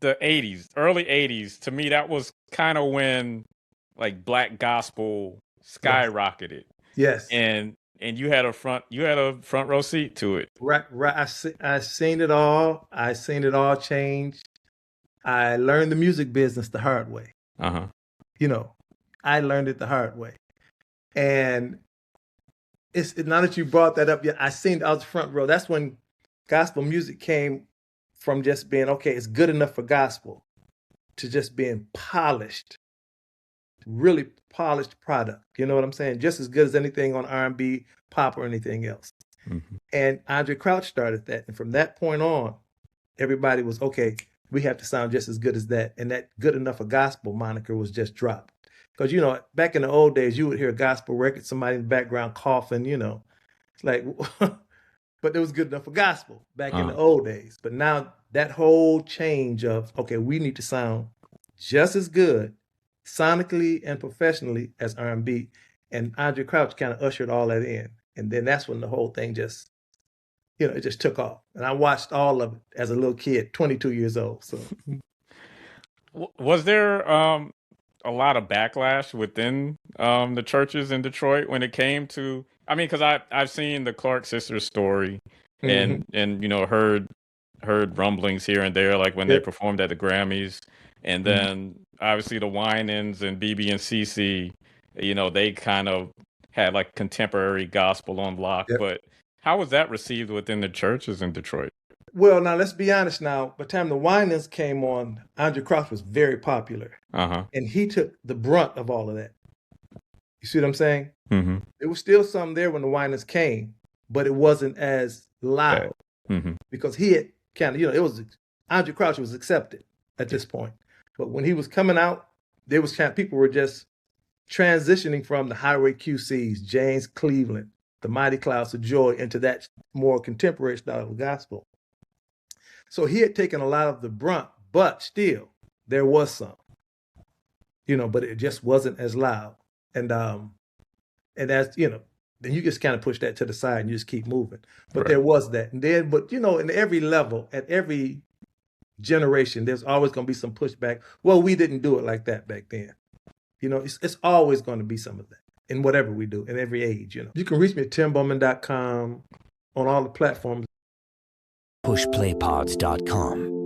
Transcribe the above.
the 80s, early 80s, to me, that was kind of when like black gospel Yes. skyrocketed. Yes. And you had a front row seat to it. Right. I seen it all. I seen it all change. I learned the music business the hard way. Uh-huh. You know, I learned it the hard way. And it's now that you brought that up, yeah, I was front row. That's when gospel music came from just being, okay, it's good enough for gospel, to just being polished, really polished product. You know what I'm saying? Just as good as anything on R&B, pop, or anything else. Mm-hmm. And Andraé Crouch started that. And from that point on, everybody was, okay, we have to sound just as good as that. And that good enough for gospel moniker was just dropped. Because, you know, back in the old days, you would hear a gospel record, somebody in the background coughing, you know. It's like, but it was good enough for gospel back in the old days. But now that whole change of, okay, we need to sound just as good sonically and professionally as R&B. And Andraé Crouch kind of ushered all that in. And then that's when the whole thing just, you know, it just took off. And I watched all of it as a little kid, 22 years old. So, was there a lot of backlash within the churches in Detroit when it came to? I mean, because I've seen the Clark sisters story, and you know, heard rumblings here and there, like when they performed at the Grammys, and then obviously the Winans and BB and CC, you know, they kind of had like contemporary gospel on lock. But how was that received within the churches in Detroit? Well, now let's be honest. Now, by the time the Winans came on, Andraé Crouch was very popular, and he took the brunt of all of that. You see what I'm saying? Mm-hmm. There was still some there when the Winans came, but it wasn't as loud because he had kind of, you know, it was Andraé Crouch was accepted at this point. But when he was coming out, there was kind of, people were just transitioning from the Highway QCs, James Cleveland, the Mighty Clouds of Joy, into that more contemporary style of gospel. So he had taken a lot of the brunt, but still there was some, you know, but it just wasn't as loud. And as, you know, then you just kind of push that to the side and you just keep moving. But there was that. And then, but, you know, in every level, at every generation, there's always going to be some pushback. Well, we didn't do it like that back then. You know, it's always going to be some of that in whatever we do, in every age, you know. You can reach me at timbowman.com on all the platforms. pushplaypods.com